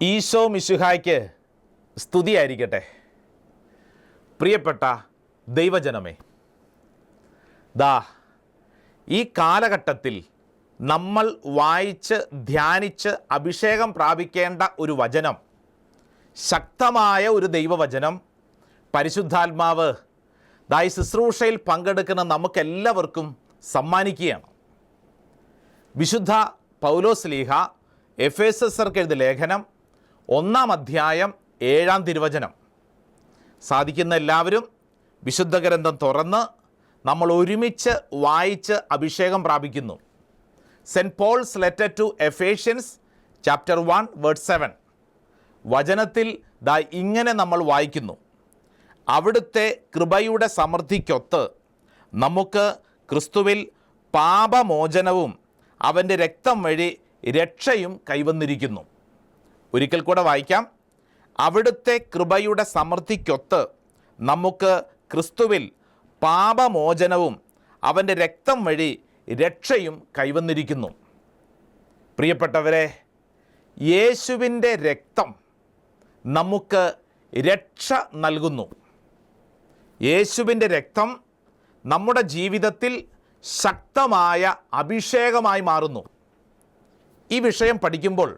ഈശോ മിശിഹായ്ക്ക് സ്തുതിയായിരിക്കട്ടെ. പ്രിയപ്പെട്ട ദൈവജനമേ, ഈ കാലഘട്ടത്തിൽ നമ്മൾ വായിച്ച് ധ്യാനിച്ച് അഭിഷേകം പ്രാപിക്കേണ്ട ഒരു വചനം, ശക്തമായ ഒരു ദൈവവചനം പരിശുദ്ധാത്മാവ് ഈ ശുശ്രൂഷയിൽ പങ്കെടുക്കുന്ന നമുക്കെല്ലാവർക്കും സമ്മാനിക്കുകയാണ്. വിശുദ്ധ പൗലോസ്ലീഹ എഫേസർക്ക് എഴുതിയ ലേഖനം 1-ാം അധ്യായം 7-ാം തിരുവചനം. സാധിക്കുന്ന എല്ലാവരും വിശുദ്ധ ഗ്രന്ഥം തുറന്ന് നമ്മൾ ഒരുമിച്ച് വായിച്ച് അഭിഷേകം പ്രാപിക്കുന്നു. Saint Paul's letter to Ephesians chapter 1 verse 7. വചനത്തിൽ ഇങ്ങനെ നമ്മൾ വായിക്കുന്നു: അവിടുത്തെ കൃപയുടെ സമൃദ്ധിക്കൊത്ത് നമുക്ക് ക്രിസ്തുവിൽ പാപമോചനവും അവൻ്റെ രക്തം വഴി രക്ഷയും കൈവന്നിരിക്കുന്നു. ഒരിക്കൽ കൂടെ വായിക്കാം: അവിടുത്തെ കൃപയുടെ സമൃദ്ധിക്കൊത്ത് നമുക്ക് ക്രിസ്തുവിൽ പാപമോചനവും അവൻ്റെ രക്തം വഴി രക്ഷയും കൈവന്നിരിക്കുന്നു. പ്രിയപ്പെട്ടവരെ, യേശുവിൻ്റെ രക്തം നമുക്ക് രക്ഷ നൽകുന്നു. യേശുവിൻ്റെ രക്തം നമ്മുടെ ജീവിതത്തിൽ ശക്തമായ അഭിഷേകമായി മാറുന്നു. ഈ വിഷയം പഠിക്കുമ്പോൾ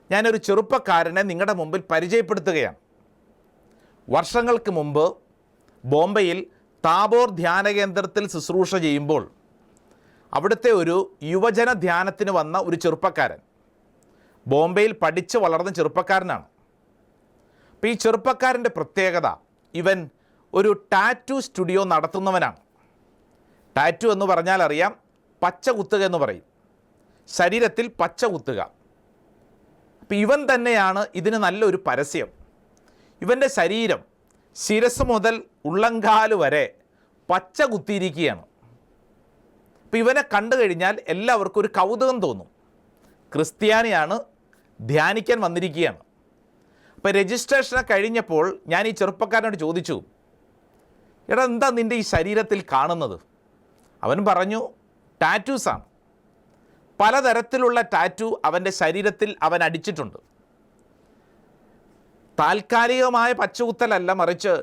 ഞാനൊരു ചെറുപ്പക്കാരനെ നിങ്ങളുടെ മുമ്പിൽ പരിചയപ്പെടുത്തുകയാണ്. വർഷങ്ങൾക്ക് മുമ്പ് ബോംബെയിൽ താബോർ ധ്യാന കേന്ദ്രത്തിൽ ശുശ്രൂഷ ചെയ്യുമ്പോൾ അവിടുത്തെ ഒരു യുവജന ധ്യാനത്തിന് വന്ന ഒരു ചെറുപ്പക്കാരൻ, ബോംബെയിൽ പഠിച്ച് വളർന്ന ചെറുപ്പക്കാരനാണ്. അപ്പോൾ ഈ ചെറുപ്പക്കാരൻ്റെ പ്രത്യേകത, ഇവൻ ഒരു ടാറ്റു സ്റ്റുഡിയോ നടത്തുന്നവനാണ്. ടാറ്റു എന്ന് പറഞ്ഞാൽ അറിയാം, പച്ച കുത്തുക എന്ന് പറയും, ശരീരത്തിൽ പച്ച കുത്തുക. അപ്പം ഇവൻ തന്നെയാണ് ഇതിന് നല്ലൊരു പരസ്യം. ഇവൻ്റെ ശരീരം ശിരസ് മുതൽ ഉള്ളങ്കാല് വരെ പച്ച കുത്തിയിരിക്കുകയാണ്. അപ്പം ഇവനെ കണ്ടു കഴിഞ്ഞാൽ എല്ലാവർക്കും ഒരു കൗതുകം തോന്നും. ക്രിസ്ത്യാനിയാണ്, ധ്യാനിക്കാൻ വന്നിരിക്കുകയാണ്. അപ്പോൾ രജിസ്ട്രേഷൻ കഴിഞ്ഞപ്പോൾ ഞാൻ ഈ ചെറുപ്പക്കാരനോട് ചോദിച്ചു, എടാ, എന്താ നിൻ്റെ ഈ ശരീരത്തിൽ കാണുന്നത്? അവൻ പറഞ്ഞു, ടാറ്റൂസാണ്. പലതരത്തിലുള്ള ടാറ്റു അവൻ്റെ ശരീരത്തിൽ അവൻ അടിച്ചിട്ടുണ്ട്. താൽക്കാലികമായ പച്ചകുത്തലല്ല, മറിച്ച്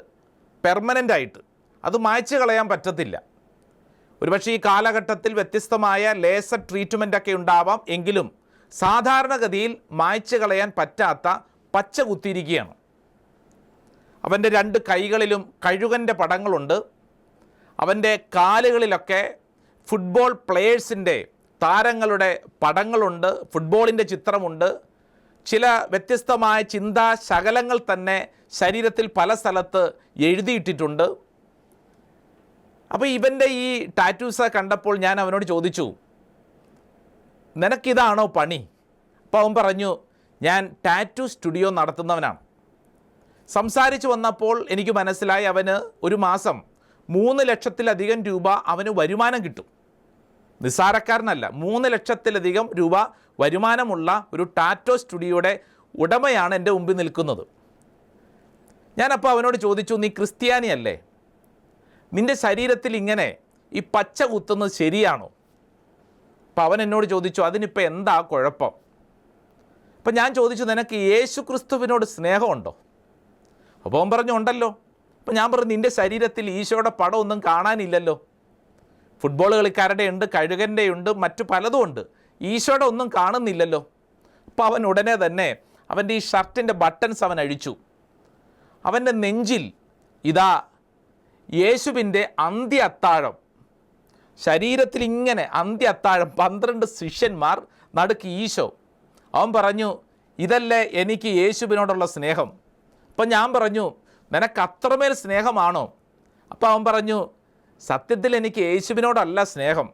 പെർമനൻ്റായിട്ട്, അത് മായ്ച്ചു കളയാൻ പറ്റത്തില്ല. ഒരുപക്ഷെ ഈ കാലഘട്ടത്തിൽ വ്യത്യസ്തമായ ലേസർ ട്രീറ്റ്മെൻറ്റൊക്കെ ഉണ്ടാവാം, എങ്കിലും സാധാരണഗതിയിൽ മായ്ച്ചു കളയാൻ പറ്റാത്ത പച്ച കുത്തിയിരിക്കുകയാണ്. അവൻ്റെ 2 കൈകളിലും കഴുകൻ്റെ പടങ്ങളുണ്ട്. അവൻ്റെ കാലുകളിലൊക്കെ ഫുട്ബോൾ പ്ലെയേഴ്സിൻ്റെ, താരങ്ങളുടെ പടങ്ങളുണ്ട്, ഫുട്ബോളിൻ്റെ ചിത്രമുണ്ട്. ചില വ്യത്യസ്തമായ ചിന്താശകലങ്ങൾ തന്നെ ശരീരത്തിൽ പല സ്ഥലത്ത് എഴുതിയിട്ടിട്ടുണ്ട്. അപ്പോൾ ഇവൻ്റെ ഈ ടാറ്റൂസ് കണ്ടപ്പോൾ ഞാൻ അവനോട് ചോദിച്ചു, നിനക്കിതാണോ പണി? അപ്പോൾ അവൻ പറഞ്ഞു, ഞാൻ ടാറ്റു സ്റ്റുഡിയോ നടത്തുന്നവനാണ്. സംസാരിച്ച് വന്നപ്പോൾ എനിക്ക് മനസ്സിലായി, അവന് ഒരു മാസം 3 ലക്ഷത്തിലധികം രൂപ അവന് വരുമാനം കിട്ടും. നിസ്സാരക്കാരനല്ല, 3 ലക്ഷത്തിലധികം രൂപ വരുമാനമുള്ള ഒരു ടാറ്റോ സ്റ്റുഡിയോയുടെ ഉടമയാണ് എൻ്റെ മുമ്പിൽ നിൽക്കുന്നത്. ഞാനപ്പോൾ അവനോട് ചോദിച്ചു, നീ ക്രിസ്ത്യാനിയല്ലേ? നിൻ്റെ ശരീരത്തിൽ ഇങ്ങനെ ഈ പച്ച കുത്തുന്നത് ശരിയാണോ? അപ്പോൾ അവൻ എന്നോട് ചോദിച്ചു, അതിനിപ്പോൾ എന്താ കുഴപ്പം? അപ്പം ഞാൻ ചോദിച്ചു, നിനക്ക് യേശു ക്രിസ്തുവിനോട് സ്നേഹമുണ്ടോ? അപ്പോൾ അവൻ പറഞ്ഞു, ഉണ്ടല്ലോ. അപ്പം ഞാൻ പറഞ്ഞു, നിൻ്റെ ശരീരത്തിൽ ഈശോയുടെ പടമൊന്നും കാണാനില്ലല്ലോ. ഫുട്ബോൾ കളിക്കാരുടെ ഉണ്ട്, കഴുകൻ്റെ ഉണ്ട്, മറ്റു പലതും ഉണ്ട്, ഈശോയുടെ ഒന്നും കാണുന്നില്ലല്ലോ. അപ്പോൾ അവൻ ഉടനെ തന്നെ അവൻ്റെ ഈ ഷർട്ടിൻ്റെ ബട്ടൺസ് അവൻ അഴിച്ചു. അവൻ്റെ നെഞ്ചിൽ ഇതാ യേശുവിൻ്റെ അന്ത്യ അത്താഴം, ശരീരത്തിൽ ഇങ്ങനെ അന്ത്യ അത്താഴം, 12 ശിഷ്യന്മാർ, നടുക്ക് ഈശോ. അവൻ പറഞ്ഞു, ഇതല്ലേ എനിക്ക് യേശുവിനോടുള്ള സ്നേഹം. അപ്പം ഞാൻ പറഞ്ഞു, നിനക്ക് അത്രമേൽ സ്നേഹമാണോ? അപ്പോൾ അവൻ പറഞ്ഞു, സത്യത്തിൽ എനിക്ക് യേശുവിനോടല്ല സ്നേഹം,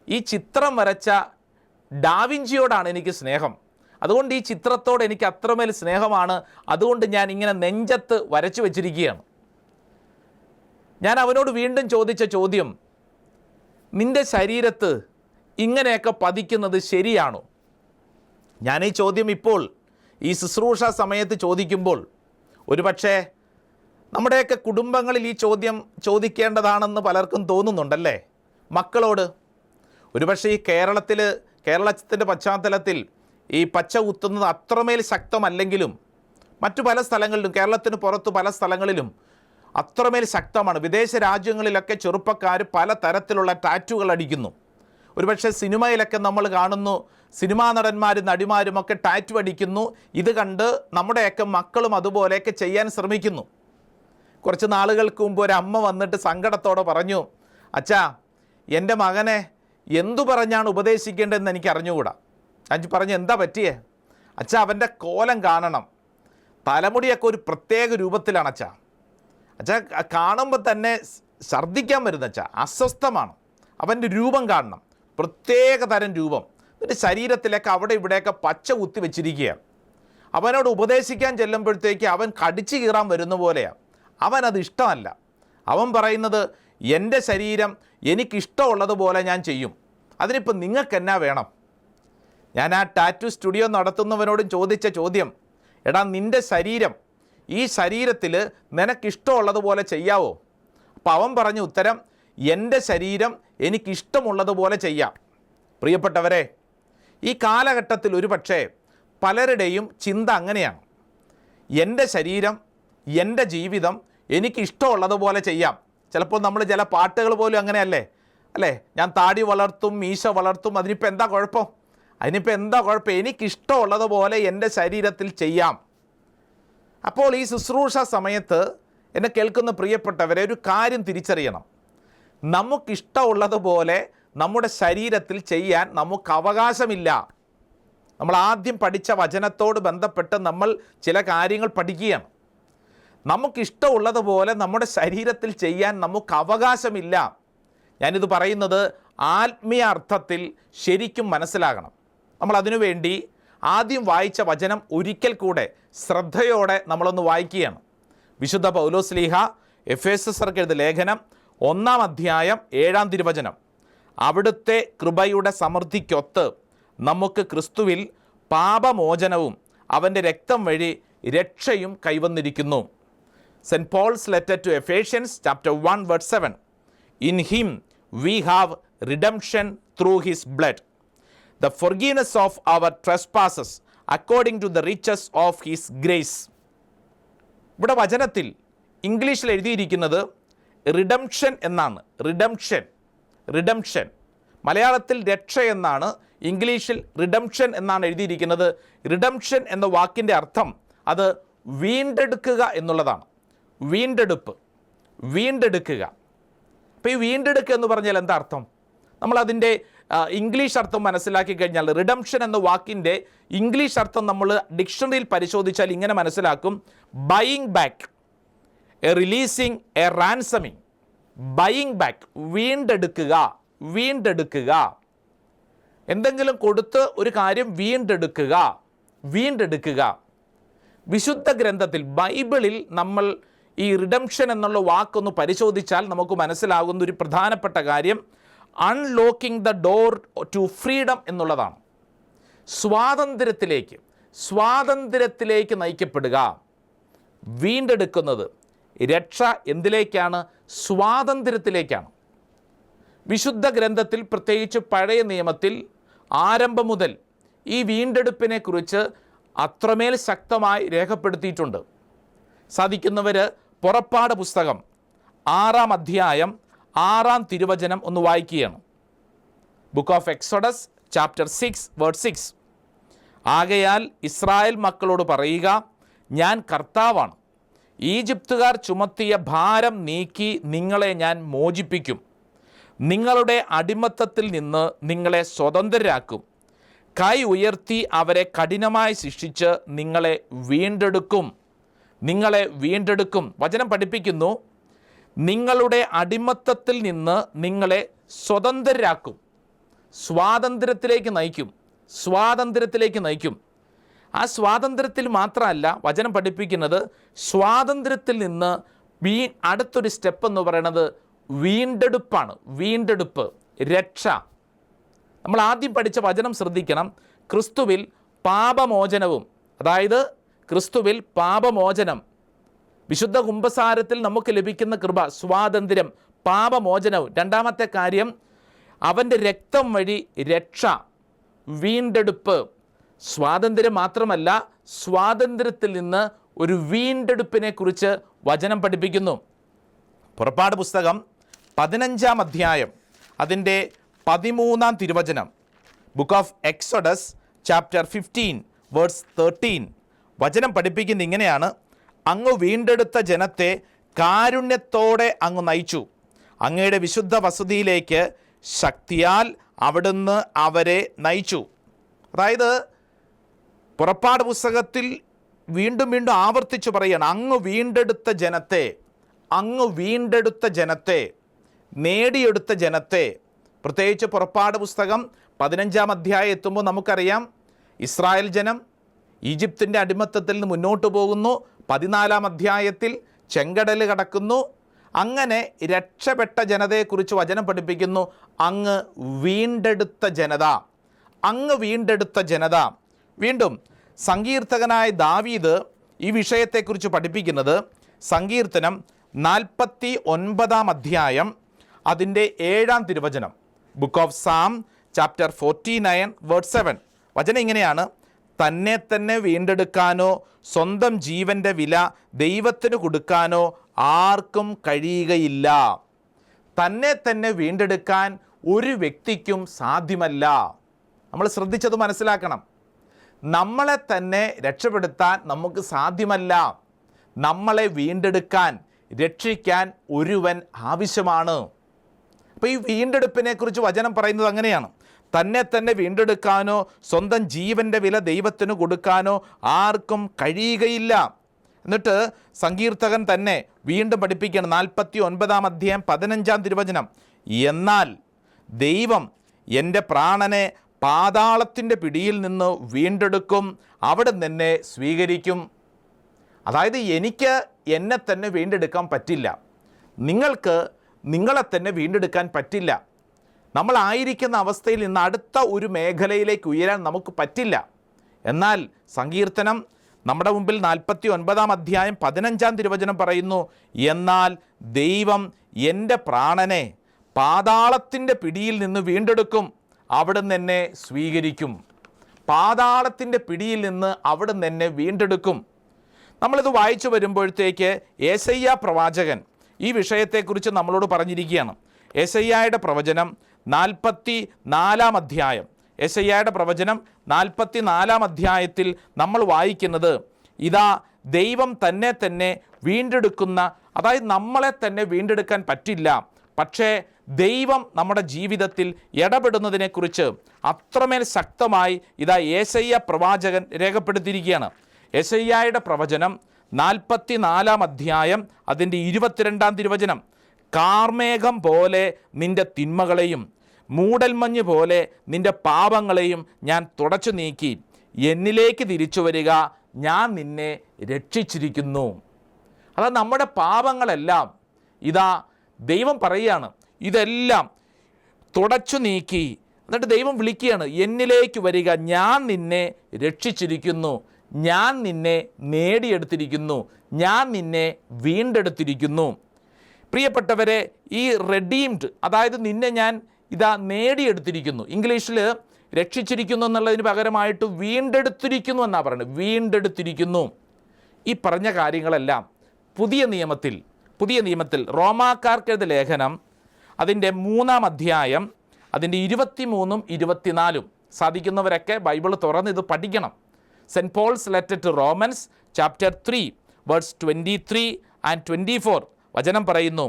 ഈ ചിത്രം വരച്ച ഡാവിഞ്ചിയോടാണ് എനിക്ക് സ്നേഹം. അതുകൊണ്ട് ഈ ചിത്രത്തോട് എനിക്ക് അത്രമേൽ സ്നേഹമാണ്, അതുകൊണ്ട് ഞാൻ ഇങ്ങനെ നെഞ്ചത്ത് വരച്ചു വച്ചിരിക്കുകയാണ്. ഞാൻ അവനോട് വീണ്ടും ചോദിച്ച ചോദ്യം, നിൻ്റെ ശരീരത്ത് ഇങ്ങനെയൊക്കെ പതിക്കുന്നത് ശരിയാണോ? ഞാൻ ഈ ചോദ്യം ഇപ്പോൾ ഈ ശുശ്രൂഷ സമയത്ത് ചോദിക്കുമ്പോൾ ഒരുപക്ഷെ നമ്മുടെയൊക്കെ കുടുംബങ്ങളിൽ ഈ ചോദ്യം ചോദിക്കേണ്ടതാണെന്ന് പലർക്കും തോന്നുന്നുണ്ടല്ലേ? മക്കളോട്. ഒരുപക്ഷെ ഈ കേരളത്തിൻ്റെ പശ്ചാത്തലത്തിൽ ഈ പച്ച കുത്തുന്നത് അത്രമേൽ ശക്തമല്ലെങ്കിലും മറ്റു പല സ്ഥലങ്ങളിലും, കേരളത്തിന് പുറത്ത് പല സ്ഥലങ്ങളിലും അത്രമേൽ ശക്തമാണ്. വിദേശ രാജ്യങ്ങളിലൊക്കെ ചെറുപ്പക്കാർ പല തരത്തിലുള്ള ടാറ്റുകൾ അടിക്കുന്നു. ഒരുപക്ഷെ സിനിമയിലൊക്കെ നമ്മൾ കാണുന്നു, സിനിമാ നടന്മാരും നടിമാരുമൊക്കെ ടാറ്റു അടിക്കുന്നു. ഇത് കണ്ട് നമ്മുടെയൊക്കെ മക്കളും അതുപോലെയൊക്കെ ചെയ്യാൻ ശ്രമിക്കുന്നു. കുറച്ച് നാളുകൾക്ക് മുമ്പ് ഒരു അമ്മ വന്നിട്ട് സങ്കടത്തോടെ പറഞ്ഞു, അച്ഛാ എൻ്റെ മകനെ എന്തു പറഞ്ഞാണ് ഉപദേശിക്കേണ്ടതെന്ന് എനിക്ക് അറിഞ്ഞുകൂടാ. അച്ഛൻ പറഞ്ഞു, എന്താ പറ്റിയേ? അച്ഛാ അവൻ്റെ കോലം കാണണം, തലമുടിയൊക്കെ ഒരു പ്രത്യേക രൂപത്തിലാണ് അച്ഛാ. അച്ഛാ കാണുമ്പോൾ തന്നെ ഛർദ്ദിക്കാൻ വരുന്ന അച്ഛാ, അസ്വസ്ഥമാണ്. അവൻ്റെ രൂപം കാണണം, പ്രത്യേക തരം രൂപം. എന്നിട്ട് ശരീരത്തിലൊക്കെ അവിടെ ഇവിടെയൊക്കെ പച്ച കുത്തി വെച്ചിരിക്കുകയാണ്. അവനോട് ഉപദേശിക്കാൻ ചെല്ലുമ്പോഴത്തേക്ക് അവൻ കടിച്ചു കീറാൻ വരുന്ന പോലെയാണ്. അവനത് ഇഷ്ടമല്ല. അവൻ പറയുന്നത്, എൻ്റെ ശരീരം എനിക്കിഷ്ടമുള്ളതുപോലെ ഞാൻ ചെയ്യും, അതിനിപ്പോൾ നിങ്ങൾക്കെന്നാ വേണം? ഞാൻ ആ ടാറ്റു സ്റ്റുഡിയോ നടത്തുന്നവനോടും ചോദിച്ച ചോദ്യം, എടാ നിൻ്റെ ശരീരം, ഈ ശരീരത്തിൽ നിനക്കിഷ്ടമുള്ളതുപോലെ ചെയ്യാവോ? അപ്പോൾ അവൻ പറഞ്ഞ ഉത്തരം, എൻ്റെ ശരീരം എനിക്കിഷ്ടമുള്ളതുപോലെ ചെയ്യാം. പ്രിയപ്പെട്ടവരെ, ഈ കാലഘട്ടത്തിൽ ഒരു പക്ഷേ പലരുടെയും ചിന്ത അങ്ങനെയാണ്. എൻ്റെ ശരീരം, എൻ്റെ ജീവിതം എനിക്കിഷ്ടമുള്ളതുപോലെ ചെയ്യാം. ചിലപ്പോൾ നമ്മൾ ചില പാട്ടുകൾ പോലും അങ്ങനെയല്ലേ, അല്ലേ? ഞാൻ താടി വളർത്തും, മീശ വളർത്തും, അതിനിപ്പോൾ എന്താ കുഴപ്പം? എനിക്കിഷ്ടമുള്ളതുപോലെ എൻ്റെ ശരീരത്തിൽ ചെയ്യാം. അപ്പോൾ ഈ ശുശ്രൂഷ സമയത്ത് എന്നെ കേൾക്കുന്ന പ്രിയപ്പെട്ടവരെ ഒരു കാര്യം തിരിച്ചറിയണം. നമുക്കിഷ്ടമുള്ളതുപോലെ നമ്മുടെ ശരീരത്തിൽ ചെയ്യാൻ നമുക്ക് അവകാശമില്ല. നമ്മൾ ആദ്യം പഠിച്ച വചനത്തോട് ബന്ധപ്പെട്ട് നമ്മൾ ചില കാര്യങ്ങൾ പഠിക്കുകയാണ്. നമുക്കിഷ്ടമുള്ളതുപോലെ നമ്മുടെ ശരീരത്തിൽ ചെയ്യാൻ നമുക്ക് അവകാശമില്ല. ഞാനിത് പറയുന്നത് ആത്മീയ അർത്ഥത്തിൽ ശരിക്കും മനസ്സിലാകണം. നമ്മൾ അതിനുവേണ്ടി ആദ്യം വായിച്ച വചനം ഒരിക്കൽ കൂടെ ശ്രദ്ധയോടെ നമ്മളൊന്ന് വായിക്കുകയാണ്. വിശുദ്ധ പൗലോസ്ലീഹ എഫേസർക്ക് എഴുതിയ ലേഖനം 1-ാം അധ്യായം 7-ാം തിരുവചനം. അവിടുത്തെ കൃപയുടെ സമൃദ്ധിക്കൊത്ത് നമുക്ക് ക്രിസ്തുവിൽ പാപമോചനവും അവൻ്റെ രക്തം വഴി രക്ഷയും കൈവന്നിരിക്കുന്നു. Saint Paul's letter to Ephesians chapter 1 verse 7. In him we have redemption through his blood, the forgiveness of our trespasses according to the riches of his grace. ഇവിടെ വചനത്തിൽ ഇംഗ്ലീഷിൽ എഴുതിയിരിക്കുന്നത് റിഡംഷൻ എന്നാണ്. റിഡംഷൻ മലയാളത്തിൽ രക്ഷ എന്നാണ്, ഇംഗ്ലീഷിൽ റിഡംഷൻ എന്നാണ് എഴുതിയിരിക്കുന്നത്. റിഡംഷൻ എന്ന വാക്കിൻ്റെ അർത്ഥം അത് വീണ്ടെടുക്കുക എന്നുള്ളതാണ്. വീണ്ടെടുക്കുക. അപ്പോൾ ഈ വീണ്ടെടുക്കുക എന്ന് പറഞ്ഞാൽ എന്താ അർത്ഥം? നമ്മളതിൻ്റെ ഇംഗ്ലീഷ് അർത്ഥം മനസ്സിലാക്കി കഴിഞ്ഞാൽ, റിഡംഷൻ എന്ന വാക്കിൻ്റെ ഇംഗ്ലീഷ് അർത്ഥം നമ്മൾ ഡിക്ഷണറിയിൽ പരിശോധിച്ചാൽ ഇങ്ങനെ മനസ്സിലാക്കും: buying back, a releasing, a ransoming. Buying back, വീണ്ടെടുക്കുക. എന്തെങ്കിലും കൊടുത്ത് ഒരു കാര്യം വീണ്ടെടുക്കുക. വിശുദ്ധ ഗ്രന്ഥത്തിൽ ബൈബിളിൽ നമ്മൾ ഈ റിഡംഷൻ എന്നുള്ള വാക്കൊന്ന് പരിശോധിച്ചാൽ നമുക്ക് മനസ്സിലാകുന്ന ഒരു പ്രധാനപ്പെട്ട കാര്യം unlocking the door to freedom എന്നുള്ളതാണ്. സ്വാതന്ത്ര്യത്തിലേക്ക് നയിക്കപ്പെടുക. വീണ്ടെടുക്കുന്നത്, രക്ഷ എന്തിലേക്കാണ്? സ്വാതന്ത്ര്യത്തിലേക്കാണ്. വിശുദ്ധ ഗ്രന്ഥത്തിൽ, പ്രത്യേകിച്ച് പഴയ നിയമത്തിൽ ആരംഭം മുതൽ ഈ വീണ്ടെടുപ്പിനെ കുറിച്ച് അത്രമേൽ ശക്തമായി രേഖപ്പെടുത്തിയിട്ടുണ്ട്. സാധിക്കുന്നവർ പുറപ്പാട് പുസ്തകം 6-ാം അധ്യായം 6-ാം തിരുവചനം ഒന്ന് വായിക്കുകയാണ്. Book of Exodus chapter 6 verse 6. ആകയാൽ ഇസ്രായേൽ മക്കളോട് പറയുക, ഞാൻ കർത്താവാണ്. ഈജിപ്തുകാർ ചുമത്തിയ ഭാരം നീക്കി നിങ്ങളെ ഞാൻ മോചിപ്പിക്കും. നിങ്ങളുടെ അടിമത്തത്തിൽ നിന്ന് നിങ്ങളെ സ്വതന്ത്രരാക്കും. കൈ ഉയർത്തി അവരെ കഠിനമായി ശിക്ഷിച്ച് നിങ്ങളെ വീണ്ടെടുക്കും. വചനം പഠിപ്പിക്കുന്നു, നിങ്ങളുടെ അടിമത്തത്തിൽ നിന്ന് നിങ്ങളെ സ്വതന്ത്രരാക്കും. സ്വാതന്ത്ര്യത്തിലേക്ക് നയിക്കും. ആ സ്വാതന്ത്ര്യത്തിൽ മാത്രമല്ല വചനം പഠിപ്പിക്കുന്നത്, സ്വാതന്ത്ര്യത്തിൽ നിന്ന് അടുത്തൊരു സ്റ്റെപ്പ് എന്ന് പറയുന്നത് വീണ്ടെടുപ്പാണ്. രക്ഷ. നമ്മൾ ആദ്യം പഠിച്ച വചനം ശ്രദ്ധിക്കണം. ക്രിസ്തുവിൽ പാപമോചനവും, അതായത് ക്രിസ്തുവിൽ പാപമോചനം, വിശുദ്ധ കുമ്പസാരത്തിൽ നമുക്ക് ലഭിക്കുന്ന കൃപ, സ്വാതന്ത്ര്യം, പാപമോചനവും. രണ്ടാമത്തെ കാര്യം, അവൻ്റെ രക്തം വഴി രക്ഷ, വീണ്ടെടുപ്പ്, സ്വാതന്ത്ര്യം മാത്രമല്ല, സ്വാതന്ത്ര്യത്തിൽ നിന്ന് ഒരു വീണ്ടെടുപ്പിനെ കുറിച്ച് വചനം പഠിപ്പിക്കുന്നു. പുറപ്പാട് പുസ്തകം 15-ാം അധ്യായം അതിൻ്റെ 13-ാം തിരുവചനം, book of Exodus chapter 15 verse 13, വചനം പഠിപ്പിക്കുന്നത് ഇങ്ങനെയാണ്: അങ്ങ് വീണ്ടെടുത്ത ജനത്തെ കാരുണ്യത്തോടെ അങ്ങ് നയിച്ചു, അങ്ങയുടെ വിശുദ്ധ വസതിയിലേക്ക് ശക്തിയാൽ അവിടുന്ന് അവരെ നയിച്ചു. അതായത് പുറപ്പാട് പുസ്തകത്തിൽ വീണ്ടും വീണ്ടും ആവർത്തിച്ചു പറയുകയാണ്, അങ്ങ് വീണ്ടെടുത്ത ജനത്തെ, അങ്ങ് വീണ്ടെടുത്ത ജനത്തെ, നേടിയെടുത്ത ജനത്തെ. പ്രത്യേകിച്ച് പുറപ്പാട് പുസ്തകം 15-ാം അധ്യായം എത്തുമ്പോൾ നമുക്കറിയാം, ഇസ്രായേൽ ജനം ഈജിപ്തിൻ്റെ അടിമത്തത്തിൽ നിന്ന് മുന്നോട്ട് പോകുന്നു. 14-ാം അധ്യായത്തിൽ ചെങ്കടൽ കടക്കുന്നു. അങ്ങനെ രക്ഷപ്പെട്ട ജനതയെക്കുറിച്ച് വചനം പഠിപ്പിക്കുന്നു, അങ്ങ് വീണ്ടെടുത്ത ജനത, അങ്ങ് വീണ്ടെടുത്ത ജനത. വീണ്ടും സങ്കീർത്തകനായ ദാവീദ് ഈ വിഷയത്തെക്കുറിച്ച് പഠിപ്പിക്കുന്നത് സങ്കീർത്തനം 49-ാം അധ്യായം അതിൻ്റെ 7-ാം തിരുവചനം, book of psalm chapter 49 verse 7. വചനം ഇങ്ങനെയാണ്: തന്നെ തന്നെ വീണ്ടെടുക്കാനോ സ്വന്തം ജീവൻ്റെ വില ദൈവത്തിന് കൊടുക്കാനോ ആർക്കും കഴിയുകയില്ല. തന്നെ തന്നെ വീണ്ടെടുക്കാൻ ഒരു വ്യക്തിക്കും സാധ്യമല്ല. നമ്മൾ ശ്രദ്ധിച്ചത് മനസ്സിലാക്കണം. നമ്മളെ തന്നെ രക്ഷപ്പെടുത്താൻ നമുക്ക് സാധ്യമല്ല. നമ്മളെ വീണ്ടെടുക്കാൻ, രക്ഷിക്കാൻ ഒരുവൻ ആവശ്യമാണ്. അപ്പോൾ ഈ വീണ്ടെടുപ്പിനെ കുറിച്ച് വചനം പറയുന്നത് അങ്ങനെയാണ്: തന്നെ തന്നെ വീണ്ടെടുക്കാനോ സ്വന്തം ജീവൻ്റെ വില ദൈവത്തിന് കൊടുക്കാനോ ആർക്കും കഴിയുകയില്ല. എന്നിട്ട് സങ്കീർത്തകൻ തന്നെ വീണ്ടും പഠിപ്പിക്കണം, 49-ാം അധ്യായം 15-ാം തിരുവചനം: എന്നാൽ ദൈവം എൻ്റെ പ്രാണനെ പാതാളത്തിൻ്റെ പിടിയിൽ നിന്ന് വീണ്ടെടുക്കും, അവിടെ നിന്നെ സ്വീകരിക്കും. അതായത് എനിക്ക് എന്നെ തന്നെ വീണ്ടെടുക്കാൻ പറ്റില്ല, നിങ്ങൾക്ക് നിങ്ങളെ തന്നെ വീണ്ടെടുക്കാൻ പറ്റില്ല. നമ്മളായിരിക്കുന്ന അവസ്ഥയിൽ നിന്ന് അടുത്ത ഒരു മേഖലയിലേക്ക് ഉയരാൻ നമുക്ക് പറ്റില്ല. എന്നാൽ സങ്കീർത്തനം നമ്മുടെ മുമ്പിൽ 49-ാം അധ്യായം 15-ാം തിരുവചനം പറയുന്നു, എന്നാൽ ദൈവം എൻ്റെ പ്രാണനെ പാതാളത്തിൻ്റെ പിടിയിൽ നിന്ന് വീണ്ടെടുക്കും, അവിടുന്ന് എന്നെ സ്വീകരിക്കും. പാതാളത്തിൻ്റെ പിടിയിൽ നിന്ന് അവിടുന്ന് എന്നെ വീണ്ടെടുക്കും. നമ്മളിത് വായിച്ചു വരുമ്പോഴത്തേക്ക് യെശയ്യാ പ്രവാചകൻ ഈ വിഷയത്തെക്കുറിച്ച് നമ്മളോട് പറഞ്ഞിരിക്കുകയാണ്. യെശയ്യായുടെ പ്രവചനം 44-ാം അധ്യായം, യെശയ്യായുടെ പ്രവചനം 44-ാം അധ്യായത്തിൽ നമ്മൾ വായിക്കുന്നത്, ഇതാ ദൈവം തന്നെ തന്നെ വീണ്ടെടുക്കുന്ന, അതായത് നമ്മളെ തന്നെ വീണ്ടെടുക്കാൻ പറ്റില്ല, പക്ഷേ ദൈവം നമ്മുടെ ജീവിതത്തിൽ ഇടപെടുന്നതിനെക്കുറിച്ച് അത്രമേൽ ശക്തമായി ഇതാ യെശയ്യാ പ്രവാചകൻ രേഖപ്പെടുത്തിയിരിക്കുകയാണ്. യെശയ്യായുടെ പ്രവചനം 44-ാം അധ്യായം അതിൻ്റെ 22-ാം തിരുവചനം: കാർമേഘം പോലെ നിൻ്റെ തിന്മകളെയും മൂടൽമഞ്ഞ് പോലെ നിൻ്റെ പാപങ്ങളെയും ഞാൻ തുടച്ചു നീക്കി, എന്നിലേക്ക് തിരിച്ചു വരിക, ഞാൻ നിന്നെ രക്ഷിച്ചിരിക്കുന്നു. അതായത് നമ്മുടെ പാപങ്ങളെല്ലാം ഇതാ ദൈവം പറയുകയാണ്, ഇതെല്ലാം തുടച്ചു നീക്കി. എന്നിട്ട് ദൈവം വിളിക്കുകയാണ്, എന്നിലേക്ക് വരിക, ഞാൻ നിന്നെ രക്ഷിച്ചിരിക്കുന്നു, ഞാൻ നിന്നെ നേടിയെടുത്തിരിക്കുന്നു, ഞാൻ നിന്നെ വീണ്ടെടുത്തിരിക്കുന്നു. പ്രിയപ്പെട്ടവരെ, ഈ റെഡീംഡ്, അതായത് നിന്നെ ഞാൻ ഇതാ നേടിയെടുത്തിരിക്കുന്നു, ഇംഗ്ലീഷിൽ രക്ഷിച്ചിരിക്കുന്നു എന്നുള്ളതിന് പകരമായിട്ട് വീണ്ടെടുത്തിരിക്കുന്നു എന്നാണ് പറയുന്നത്. വീണ്ടെടുത്തിരിക്കുന്നു. ഈ പറഞ്ഞ കാര്യങ്ങളെല്ലാം പുതിയ നിയമത്തിൽ റോമാക്കാർക്കെഴുതിയ ലേഖനം അതിൻ്റെ 3-ാം അധ്യായം അതിൻ്റെ 23-ഉം 24-ഉം സാധിക്കുന്നവരൊക്കെ ബൈബിൾ തുറന്ന് ഇത് പഠിക്കണം. Saint Paul's letter to Romans chapter 3 verse 23 and 24 വചനം പറയുന്നു,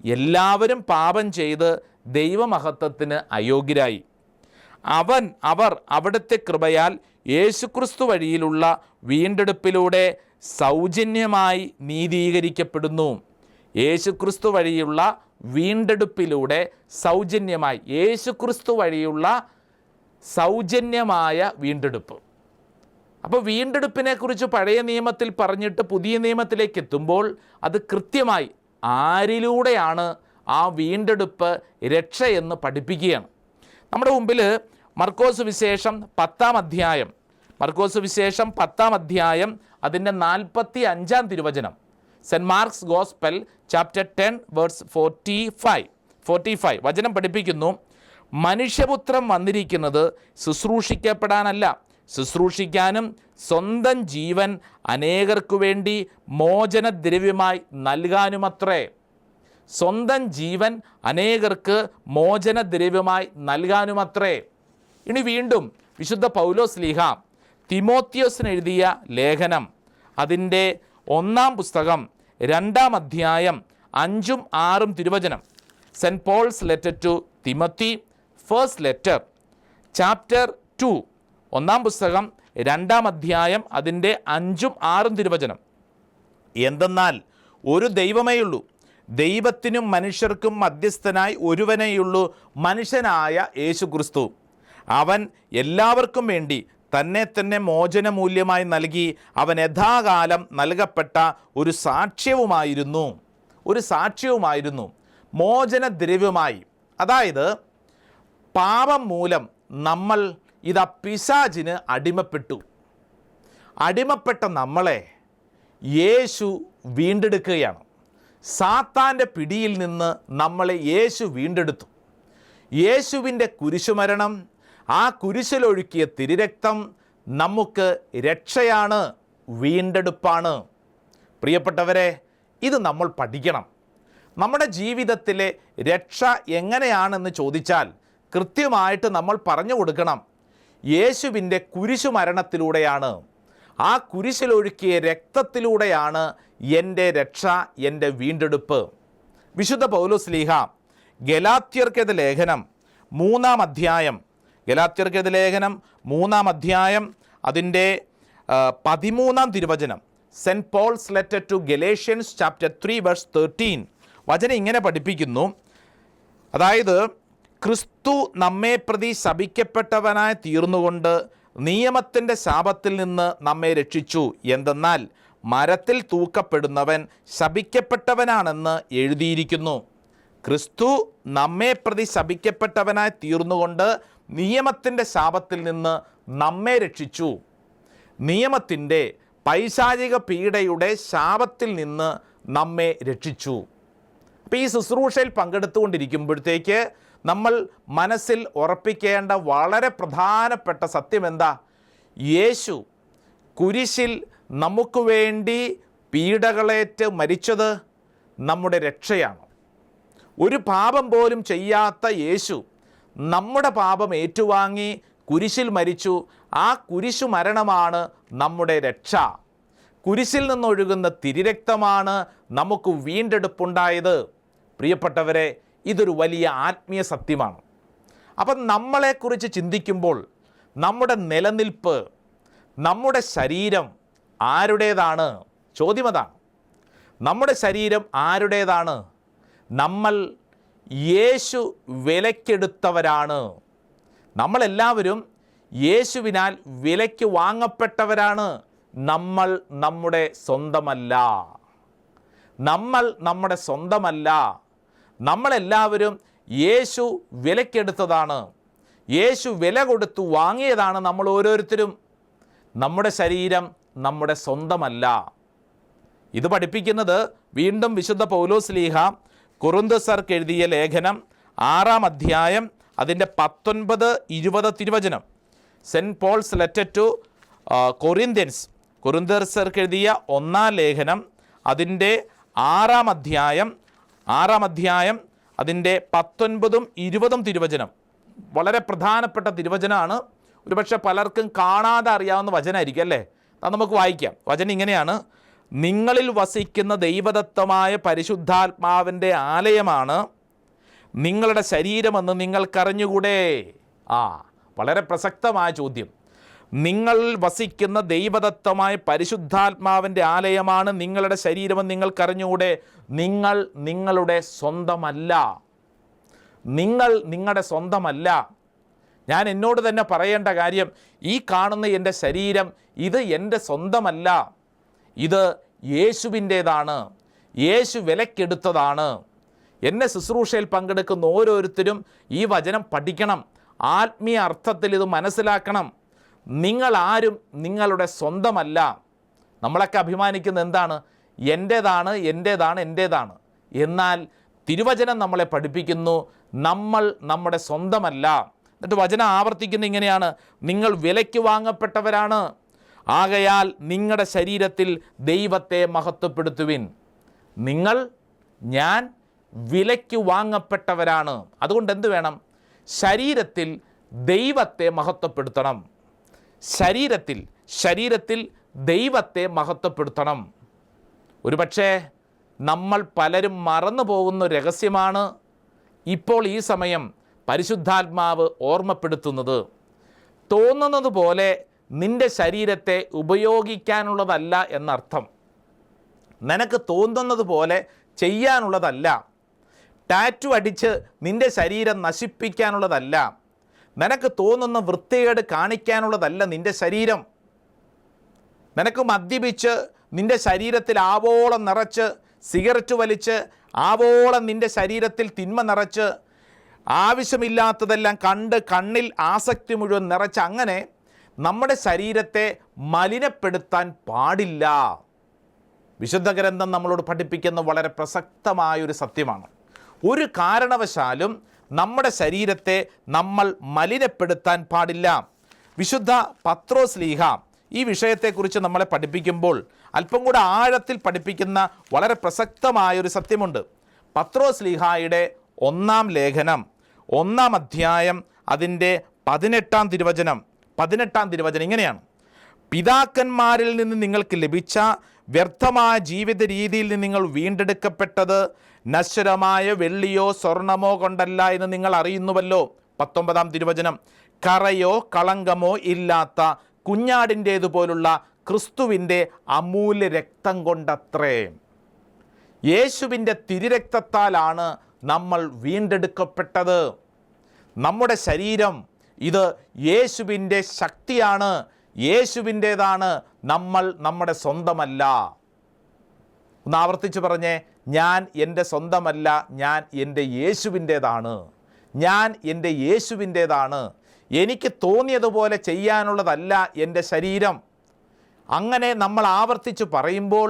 എല്ലാവരും പാപം ചെയ്ത് ദൈവമഹത്വത്തിന് അയോഗ്യരായി, അവർ അവിടുത്തെ കൃപയാൽ യേശുക്രിസ്തു വഴിയിലുള്ള വീണ്ടെടുപ്പിലൂടെ സൗജന്യമായി നീതീകരിക്കപ്പെടുന്നു. യേശുക്രിസ്തു വഴിയുള്ള വീണ്ടെടുപ്പിലൂടെ സൗജന്യമായി, യേശുക്രിസ്തു വഴിയുള്ള സൗജന്യമായ വീണ്ടെടുപ്പ്. അപ്പോൾ വീണ്ടെടുപ്പിനെക്കുറിച്ച് പഴയ നിയമത്തിൽ പറഞ്ഞിട്ട് പുതിയ നിയമത്തിലേക്ക് എത്തുമ്പോൾ അത് കൃത്യമായി ആരിലൂടെയാണ് ആ വീണ്ടെടുപ്പ്, രക്ഷയെന്ന് പഠിപ്പിക്കുകയാണ്. നമ്മുടെ മുമ്പിൽ മർക്കോസ് വിശേഷം 10-ാം അധ്യായം, മർക്കോസ് വിശേഷം 10-ാം അധ്യായം അതിൻ്റെ 45-ാം തിരുവചനം, saint Mark's gospel chapter 10 verse 45 വചനം പഠിപ്പിക്കുന്നു, മനുഷ്യപുത്രൻ വന്നിരിക്കുന്നത് ശുശ്രൂഷിക്കപ്പെടാനല്ല, ശുശ്രൂഷിക്കാനും സ്വന്തം ജീവൻ അനേകർക്കു വേണ്ടി മോചനദ്രവ്യമായി നൽകാനുമത്രേ. സ്വന്തം ജീവൻ അനേകർക്ക് മോചനദ്രവ്യമായി നൽകാനുമത്രേ. ഇനി വീണ്ടും വിശുദ്ധ പൗലോസ്ലീഹ തിമോത്തിയോസിന് എഴുതിയ ലേഖനം അതിൻ്റെ 1-ാം പുസ്തകം 2-ാം അധ്യായം 5-6 തിരുവചനം. Saint Paul's letter to Timothy, first letter, chapter 2, 1-ാം പുസ്തകം 2-ാം അധ്യായം അതിൻ്റെ 5-6 തിരുവചനം. എന്തെന്നാൽ ഒരു ദൈവമേയുള്ളൂ, ദൈവത്തിനും മനുഷ്യർക്കും മധ്യസ്ഥനായി ഒരുവനേയുള്ളൂ, മനുഷ്യനായ യേശു ക്രിസ്തു. അവൻ എല്ലാവർക്കും വേണ്ടി തന്നെ തന്നെ മോചനമൂല്യമായി നൽകി. അവൻ യഥാകാലം നൽകപ്പെട്ട ഒരു സാക്ഷ്യവുമായിരുന്നു മോചനദ്രവ്യമായി. അതായത് പാപം മൂലം നമ്മൾ പിശാചിന് അടിമപ്പെട്ട നമ്മളെ യേശു വീണ്ടെടുക്കുകയാണ്. സാത്താൻ്റെ പിടിയിൽ നിന്ന് നമ്മളെ യേശു വീണ്ടെടുത്തു. യേശുവിൻ്റെ കുരിശുമരണം, ആ കുരിശിലൊഴുക്കിയ തിരുരക്തം നമുക്ക് രക്ഷയാണ്, വീണ്ടെടുപ്പാണ്. പ്രിയപ്പെട്ടവരെ, ഇത് നമ്മൾ പഠിക്കണം. നമ്മുടെ ജീവിതത്തിലെ രക്ഷ എങ്ങനെയാണെന്ന് ചോദിച്ചാൽ കൃത്യമായിട്ട് നമ്മൾ പറഞ്ഞു കൊടുക്കണം. യേശുവിൻ്റെ കുരിശുമരണത്തിലൂടെയാണ്, ആ കുരിശിലൊഴുക്കിയ രക്തത്തിലൂടെയാണ് എൻ്റെ രക്ഷ, എൻ്റെ വീണ്ടെടുപ്പ്. വിശുദ്ധ പൗലോസ്ലീഹ ഗലാത്യർക്കെഴുതിയ ലേഖനം 3-ാം അധ്യായം, ഗലാത്യർക്കെഴുതിയ ലേഖനം 3-ാം അധ്യായം അതിൻ്റെ 13-ാം തിരുവചനം, saint Paul's letter to Galatians chapter 3 verse 13, വചനം ഇങ്ങനെ പഠിപ്പിക്കുന്നു. അതായത് ക്രിസ്തു നമ്മെ പ്രതി ശപിക്കപ്പെട്ടവനായി തീർന്നുകൊണ്ട് നിയമത്തിൻ്റെ ശാപത്തിൽ നിന്ന് നമ്മെ രക്ഷിച്ചു. എന്തെന്നാൽ മരത്തിൽ തൂക്കപ്പെടുന്നവൻ ശപിക്കപ്പെട്ടവനാണെന്ന് എഴുതിയിരിക്കുന്നു. ക്രിസ്തു നമ്മെ പ്രതി ശപിക്കപ്പെട്ടവനായി തീർന്നുകൊണ്ട് നിയമത്തിൻ്റെ ശാപത്തിൽ നിന്ന് നമ്മെ രക്ഷിച്ചു. നിയമത്തിൻ്റെ പൈശാചിക പീഡയുടെ ശാപത്തിൽ നിന്ന് നമ്മെ രക്ഷിച്ചു. അപ്പോൾ ഈ ശുശ്രൂഷയിൽ പങ്കെടുത്തുകൊണ്ടിരിക്കുമ്പോഴത്തേക്ക് നമ്മൾ മനസ്സിൽ ഉറപ്പിക്കേണ്ട വളരെ പ്രധാനപ്പെട്ട സത്യം എന്താ? യേശു കുരിശിൽ നമുക്ക് വേണ്ടി പീഡകളേറ്റ് മരിച്ചത് നമ്മുടെ രക്ഷയാണ്. ഒരു പാപം പോലും ചെയ്യാത്ത യേശു നമ്മുടെ പാപം ഏറ്റുവാങ്ങി കുരിശിൽ മരിച്ചു. ആ കുരിശു മരണമാണ് നമ്മുടെ രക്ഷ. കുരിശിൽ നിന്നൊഴുകുന്ന തിരുരക്തമാണ് നമുക്ക് വീണ്ടെടുപ്പുണ്ടായത്. പ്രിയപ്പെട്ടവരെ, ഇതൊരു വലിയ ആത്മീയ സത്യമാണ്. അപ്പം നമ്മളെക്കുറിച്ച് ചിന്തിക്കുമ്പോൾ നമ്മുടെ നിലനിൽപ്പ്, നമ്മുടെ ശരീരം ആരുടേതാണ്? ചോദ്യം അതാണ്. നമ്മുടെ ശരീരം ആരുടേതാണ്? നമ്മൾ യേശു വിലക്കെടുത്തവരാണ്. നമ്മളെല്ലാവരും യേശുവിനാൽ വിലയ്ക്ക് വാങ്ങപ്പെട്ടവരാണ്. നമ്മൾ നമ്മുടെ സ്വന്തമല്ല. നമ്മളെല്ലാവരും യേശു വിലക്കെടുത്തതാണ്. യേശു വില കൊടുത്തു വാങ്ങിയതാണ് നമ്മൾ ഓരോരുത്തരും. നമ്മുടെ ശരീരം നമ്മുടെ സ്വന്തമല്ല. ഇത് പഠിപ്പിക്കുന്നത് വീണ്ടും വിശുദ്ധ പൗലോസ്ലീഹ കൊറിന്ത്യർക്ക് എഴുതിയ ലേഖനം 6-ാം അധ്യായം അതിൻ്റെ 19-20 തിരുവചനം. സെൻറ്റ് പോൾസ് ലെറ്റർ ടു കൊറിന്ത്യർക്ക് എഴുതിയ 1-ാം ലേഖനം അതിൻ്റെ 6-ാം അധ്യായം അതിൻ്റെ 19-20 തിരുവചനം. വളരെ പ്രധാനപ്പെട്ട തിരുവചനമാണ്. ഒരുപക്ഷെ പലർക്കും കാണാതെ അറിയാവുന്ന വചനമായിരിക്കും അല്ലേ? അത് നമുക്ക് വായിക്കാം. വചനം ഇങ്ങനെയാണ്: നിങ്ങളിൽ വസിക്കുന്ന ദൈവദത്തമായ പരിശുദ്ധാത്മാവിൻ്റെ ആലയമാണ് നിങ്ങളുടെ ശരീരമെന്ന് നിങ്ങൾക്കറിഞ്ഞുകൂടെ? വളരെ പ്രസക്തമായ ചോദ്യം. നിങ്ങളിൽ വസിക്കുന്ന ദൈവദത്തമായ പരിശുദ്ധാത്മാവിൻ്റെ ആലയമാണ് നിങ്ങളുടെ ശരീരമെന്ന് നിങ്ങൾക്കറിഞ്ഞുകൂടെ? നിങ്ങൾ നിങ്ങളുടെ സ്വന്തമല്ല. നിങ്ങൾ നിങ്ങളുടെ സ്വന്തമല്ല. ഞാൻ എന്നോട് തന്നെ പറയേണ്ട കാര്യം, ഈ കാണുന്ന എൻ്റെ ശരീരം ഇത് എൻ്റെ സ്വന്തമല്ല. ഇത് യേശുവിൻ്റേതാണ്. യേശു വിലക്കെടുത്തതാണ്. എന്നെ ശുശ്രൂഷയിൽ പങ്കെടുക്കുന്ന ഓരോരുത്തരും ഈ വചനം പഠിക്കണം. ആത്മീയ അർത്ഥത്തിൽ ഇത് മനസ്സിലാക്കണം. നിങ്ങളാരും നിങ്ങളുടെ സ്വന്തമല്ല. നമ്മളൊക്കെ അഭിമാനിക്കുന്നത് എന്താണ്? എൻ്റേതാണ്. എന്നാൽ തിരുവചനം നമ്മളെ പഠിപ്പിക്കുന്നു, നമ്മൾ നമ്മുടെ സ്വന്തമല്ല. എന്നിട്ട് വചനം ആവർത്തിക്കുന്ന ഇങ്ങനെയാണ്, നിങ്ങൾ വിലയ്ക്ക് വാങ്ങപ്പെട്ടവരാണ്, ആകയാൽ നിങ്ങളുടെ ശരീരത്തിൽ ദൈവത്തെ മഹത്വപ്പെടുത്തുവിൻ. നിങ്ങൾ, ഞാൻ വിലയ്ക്ക് വാങ്ങപ്പെട്ടവരാണ്. അതുകൊണ്ട് എന്ത് വേണം? ശരീരത്തിൽ ദൈവത്തെ മഹത്വപ്പെടുത്തണം. ശരീരത്തിൽ ദൈവത്തെ മഹത്വപ്പെടുത്തണം. ഒരുപക്ഷേ നമ്മൾ പലരും മറന്നു പോകുന്ന രഹസ്യമാണ് ഇപ്പോൾ ഈ സമയം പരിശുദ്ധാത്മാവ് ഓർമ്മപ്പെടുത്തുന്നത്. തോന്നുന്നത് പോലെ നിൻ്റെ ശരീരത്തെ ഉപയോഗിക്കാനുള്ളതല്ല എന്നർത്ഥം. നിനക്ക് തോന്നുന്നത് പോലെ ചെയ്യാനുള്ളതല്ല. ടാറ്റു അടിച്ച് നിൻ്റെ ശരീരം നശിപ്പിക്കാനുള്ളതല്ല. നിനക്ക് തോന്നുന്ന വൃത്തികേട് കാണിക്കാനുള്ളതല്ല നിൻ്റെ ശരീരം. നിനക്ക് മദ്യപിച്ച് നിൻ്റെ ശരീരത്തിൽ ആവോളം നിറച്ച്, സിഗരറ്റ് വലിച്ച് ആവോളം നിൻ്റെ ശരീരത്തിൽ തിന്മ നിറച്ച്, ആവശ്യമില്ലാത്തതെല്ലാം കണ്ട് കണ്ണിൽ ആസക്തി മുഴുവൻ നിറച്ച്, അങ്ങനെ നമ്മുടെ ശരീരത്തെ മലിനപ്പെടുത്താൻ പാടില്ല. വിശുദ്ധ ഗ്രന്ഥം നമ്മളോട് പഠിപ്പിക്കുന്ന വളരെ പ്രസക്തമായൊരു സത്യമാണ്. ഒരു കാരണവശാലും നമ്മുടെ ശരീരത്തെ നമ്മൾ മലിനപ്പെടുത്താൻ പാടില്ല. വിശുദ്ധ പത്രോസ് ലീഹ ഈ വിഷയത്തെക്കുറിച്ച് നമ്മളെ പഠിപ്പിക്കുമ്പോൾ അല്പം കൂടെ ആഴത്തിൽ പഠിപ്പിക്കുന്ന വളരെ പ്രസക്തമായൊരു സത്യമുണ്ട്. പത്രോസ് ലീഹായുടെ 1-ാം ലേഖനം 1-ാം അധ്യായം അതിൻ്റെ 18-ാം തിരുവചനം ഇങ്ങനെയാണ്: പിതാക്കന്മാരിൽ നിന്ന് നിങ്ങൾക്ക് ലഭിച്ച വ്യർത്ഥമായ ജീവിത രീതിയിൽ നിന്ന് നിങ്ങൾ വീണ്ടെടുക്കപ്പെട്ടത് നശ്വരമായ വെള്ളിയോ സ്വർണമോ കൊണ്ടല്ല എന്ന് നിങ്ങൾ അറിയുന്നുവല്ലോ. 19-ാം തിരുവചനം: കറയോ കളങ്കമോ ഇല്ലാത്ത കുഞ്ഞാടിൻ്റേതുപോലുള്ള ക്രിസ്തുവിൻ്റെ അമൂല്യ രക്തം കൊണ്ടത്രേ. യേശുവിൻ്റെ തിരുരക്തത്താലാണ് നമ്മൾ വീണ്ടെടുക്കപ്പെട്ടത്. നമ്മുടെ ശരീരം ഇത് യേശുവിൻ്റെ ശക്തിയാണ്, യേശുവിൻ്റേതാണ്. നമ്മൾ നമ്മുടെ സ്വന്തമല്ല. ഒന്ന് ആവർത്തിച്ച് പറഞ്ഞേ: ഞാൻ എൻ്റെ സ്വന്തമല്ല, ഞാൻ എൻ്റെ യേശുവിൻ്റേതാണ്. ഞാൻ എൻ്റെ യേശുവിൻ്റേതാണ്. എനിക്ക് തോന്നിയതുപോലെ ചെയ്യാനുള്ളതല്ല എൻ്റെ ശരീരം. അങ്ങനെ നമ്മൾ ആവർത്തിച്ച് പറയുമ്പോൾ,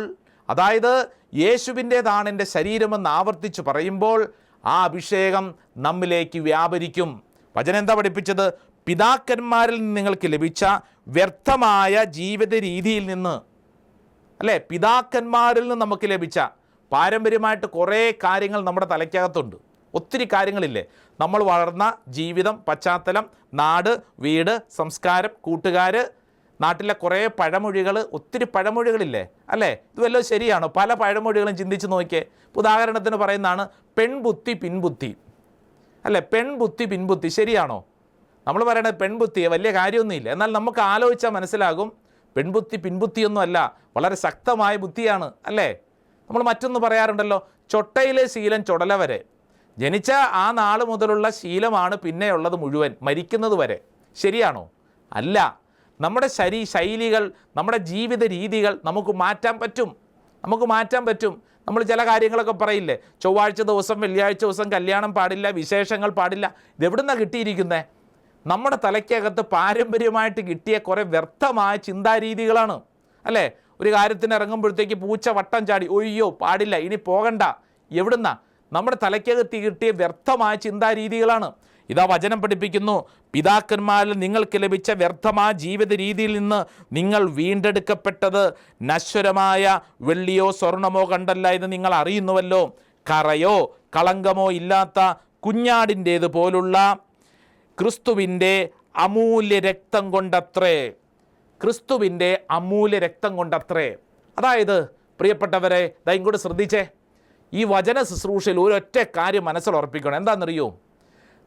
അതായത് യേശുവിൻ്റേതാണ് എൻ്റെ ശരീരമെന്ന് ആവർത്തിച്ച് പറയുമ്പോൾ, ആ അഭിഷേകം നമ്മിലേക്ക് വ്യാപരിക്കും. വചനം എന്താ പഠിപ്പിച്ചത്? പിതാക്കന്മാരിൽ നിന്ന് നിങ്ങൾക്ക് ലഭിച്ച വ്യർത്ഥമായ ജീവിത രീതിയിൽ നിന്ന്, അല്ലേ? പിതാക്കന്മാരിൽ നിന്ന് നമുക്ക് ലഭിച്ച പാരമ്പര്യമായിട്ട് കുറേ കാര്യങ്ങൾ നമ്മുടെ തലയ്ക്കകത്തുണ്ട്. ഒത്തിരി കാര്യങ്ങളില്ലേ? നമ്മൾ വളർന്ന ജീവിതം, പശ്ചാത്തലം, നാട്, വീട്, സംസ്കാരം, കൂട്ടുകാർ, നാട്ടിലെ കുറേ പഴമൊഴികൾ, ഒത്തിരി പഴമൊഴികളില്ലേ, അല്ലേ? ഇത് വല്ലതും ശരിയാണോ? പല പഴമൊഴികളും ചിന്തിച്ച് നോക്കിയേ. ഉദാഹരണത്തിന് പറയുന്നതാണ് പെൺബുദ്ധി പിൻബുദ്ധി, അല്ലേ? പെൺബുദ്ധി പിൻബുദ്ധി ശരിയാണോ? നമ്മൾ പറയണത് പെൺബുദ്ധിയെ വലിയ കാര്യമൊന്നുമില്ല. എന്നാൽ നമുക്ക് ആലോചിച്ചാൽ മനസ്സിലാകും പെൺബുദ്ധി പിൻബുദ്ധിയൊന്നും അല്ല, വളരെ ശക്തമായ ബുദ്ധിയാണ്, അല്ലേ? നമ്മൾ മറ്റൊന്ന് പറയാറുണ്ടല്ലോ, ചൊട്ടയിലെ ശീലം ചുടല വരെ. ജനിച്ച ആ നാൾ മുതലുള്ള ശീലമാണ് പിന്നെയുള്ളത് മുഴുവൻ, മരിക്കുന്നത് വരെ. ശരിയാണോ? അല്ല. നമ്മുടെ ശൈലികൾ, നമ്മുടെ ജീവിത രീതികൾ നമുക്ക് മാറ്റാൻ പറ്റും. നമ്മൾ ചില കാര്യങ്ങളൊക്കെ പറയില്ലേ, ചൊവ്വാഴ്ച ദിവസം വെള്ളിയാഴ്ച ദിവസം കല്യാണം പാടില്ല, വിശേഷങ്ങൾ പാടില്ല. ഇതെവിടുന്നാണ് കിട്ടിയിരിക്കുന്നത്? നമ്മുടെ തലയ്ക്കകത്ത് പാരമ്പര്യമായിട്ട് കിട്ടിയ കുറേ വ്യർത്ഥമായ ചിന്താരീതികളാണ്, അല്ലേ? ഒരു കാര്യത്തിന് ഇറങ്ങുമ്പോഴത്തേക്ക് പൂച്ച വട്ടം ചാടി, ഒയ്യോ പാടില്ല, ഇനി പോകണ്ട. എവിടുന്നാ? നമ്മുടെ തലയ്ക്കകത്ത് കിട്ടിയ വ്യർത്ഥമായ ചിന്താരീതികളാണ്. ഇതാ വചനം പഠിപ്പിക്കുന്നു, പിതാക്കന്മാരിൽ നിങ്ങൾക്ക് ലഭിച്ച വ്യർത്ഥമായ ജീവിത രീതിയിൽ നിന്ന് നിങ്ങൾ വീണ്ടെടുക്കപ്പെട്ടത് നശ്വരമായ വെള്ളിയോ സ്വർണമോ കണ്ടല്ല എന്ന് നിങ്ങൾ അറിയുന്നുവല്ലോ. കറയോ കളങ്കമോ ഇല്ലാത്ത കുഞ്ഞാടിൻ്റേത് പോലുള്ള ക്രിസ്തുവിൻ്റെ അമൂല്യ രക്തം കൊണ്ടത്രേ. ക്രിസ്തുവിൻ്റെ അമൂല്യ രക്തം കൊണ്ടത്രേ. അതായത് പ്രിയപ്പെട്ടവരെ, ഇങ്ങോട്ട് ശ്രദ്ധിച്ചേ. ഈ വചന ശുശ്രൂഷയിൽ ഒരൊറ്റ കാര്യം മനസ്സിലുറപ്പിക്കണം. എന്താണെന്നറിയോ?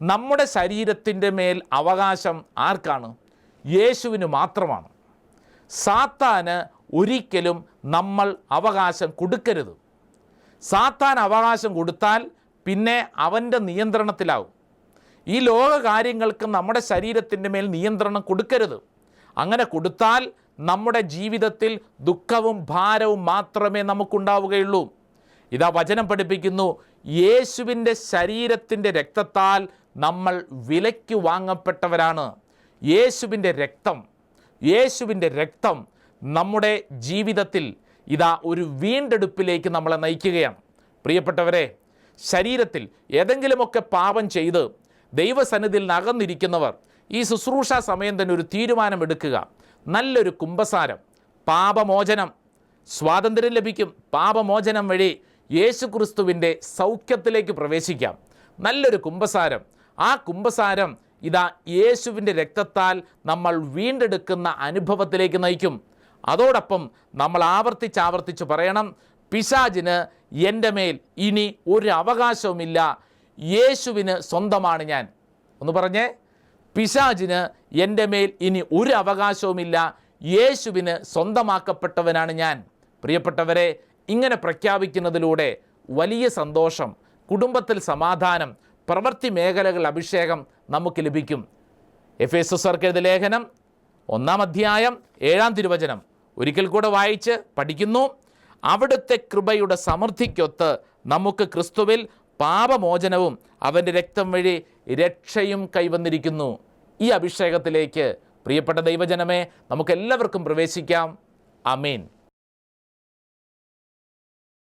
നമ്മുടെ ശരീരത്തിൻ്റെ മേൽ അവകാശം ആർക്കാണ്? യേശുവിന് മാത്രമാണ്. സാത്താന് ഒരിക്കലും നമ്മൾ അവകാശം കൊടുക്കരുത്. സാത്താൻ അവകാശം കൊടുത്താൽ പിന്നെ അവൻ്റെ നിയന്ത്രണത്തിലാവും. ഈ ലോക കാര്യങ്ങൾക്ക് നമ്മുടെ ശരീരത്തിൻ്റെ മേൽ നിയന്ത്രണം കൊടുക്കരുത്. അങ്ങനെ കൊടുത്താൽ നമ്മുടെ ജീവിതത്തിൽ ദുഃഖവും ഭാരവും മാത്രമേ നമുക്കുണ്ടാവുകയുള്ളൂ. ഇതാ വചനം പഠിപ്പിക്കുന്നു, യേശുവിൻ്റെ ശരീരത്തിൻ്റെ രക്തത്താൽ നമ്മൾ വിലയ്ക്ക് വാങ്ങപ്പെട്ടവരാണ്. യേശുവിൻ്റെ രക്തം നമ്മുടെ ജീവിതത്തിൽ ഇതാ ഒരു വീണ്ടെടുപ്പിലേക്ക് നമ്മളെ നയിക്കുകയാണ്. പ്രിയപ്പെട്ടവരെ, ശരീരത്തിൽ ഏതെങ്കിലുമൊക്കെ പാപം ചെയ്ത് ദൈവസന്നിധിയിൽ അകന്നിരിക്കുന്നവർ ഈ ശുശ്രൂഷ സമയം തന്നെ ഒരു തീരുമാനമെടുക്കുക. നല്ലൊരു കുമ്പസാരം, പാപമോചനം, സ്വാതന്ത്ര്യം ലഭിക്കും. പാപമോചനം വഴി യേശുക്രിസ്തുവിൻ്റെ സൗഖ്യത്തിലേക്ക് പ്രവേശിക്കാം. നല്ലൊരു കുമ്പസാരം, ആ കുമ്പസാരം ഇതാ യേശുവിൻ്റെ രക്തത്താൽ നമ്മൾ വീണ്ടെടുക്കുന്ന അനുഭവത്തിലേക്ക് നയിക്കും. അതോടൊപ്പം നമ്മൾ ആവർത്തിച്ച് പറയണം, പിശാചിന് എൻ്റെ മേൽ ഇനി ഒരു അവകാശവുമില്ല, യേശുവിന് സ്വന്തമാണ് ഞാൻ. ഒന്ന് പറഞ്ഞേ, പിശാചിന് എൻ്റെ മേൽ ഇനി ഒരു അവകാശവുമില്ല, യേശുവിന് സ്വന്തമാക്കപ്പെട്ടവനാണ് ഞാൻ. പ്രിയപ്പെട്ടവരെ, ഇങ്ങനെ പ്രഖ്യാപിക്കുന്നതിലൂടെ വലിയ സന്തോഷം, കുടുംബത്തിൽ സമാധാനം, പ്രവൃത്തി മേഖലകൾ അഭിഷേകം നമുക്ക് ലഭിക്കും. എഫേസ്യർക്ക് എഴുതിയ ലേഖനം 1-ാം അധ്യായം 7-ാം തിരുവചനം ഒരിക്കൽ കൂടെ വായിച്ച് പഠിക്കുന്നു. അവിടുത്തെ കൃപയുടെ സമൃദ്ധിക്കൊത്ത് നമുക്ക് ക്രിസ്തുവിൽ പാപമോചനവും അവൻ്റെ രക്തം വഴി രക്ഷയും കൈവന്നിരിക്കുന്നു. ഈ അഭിഷേകത്തിലേക്ക് പ്രിയപ്പെട്ട ദൈവജനമേ, നമുക്കെല്ലാവർക്കും പ്രവേശിക്കാം. ആമേൻ.